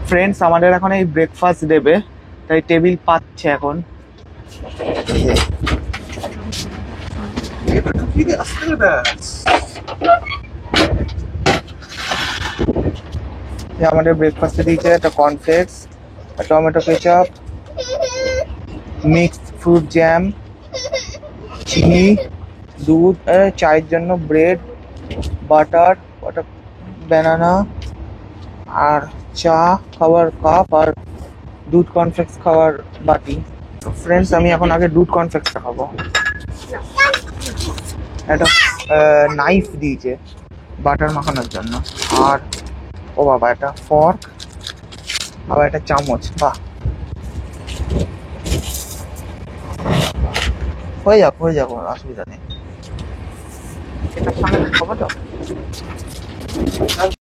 Friends আমাদের এখন এই ব্রেকফাস্ট দেবে, তাই টেবিল পাচ্ছে এখন। আমাদের ব্রেকফাস্টে দিয়েছে একটা cornflakes, tomato ketchup, mixed fruit jam, চিনি, দুধ, চায়ের জন্য ব্রেড, বাটার, ব্যানানা, আর চা খাওয়ার কাপ, আর দুধ কর্নফ্লেক্স খাওয়ার বাটি। তো ফ্রেন্ডস আমি এখন আগে দুধ কর্নফ্লেক্সটা খাবো। একটা নাইফ দিয়েছে বাটার মাখানোর জন্য, আর ও বাবা একটা ফর্ক, আবার একটা চামচ। বাহ, হয়ে যাক অসুবিধা নেই। এটার সঙ্গে খাবো তো।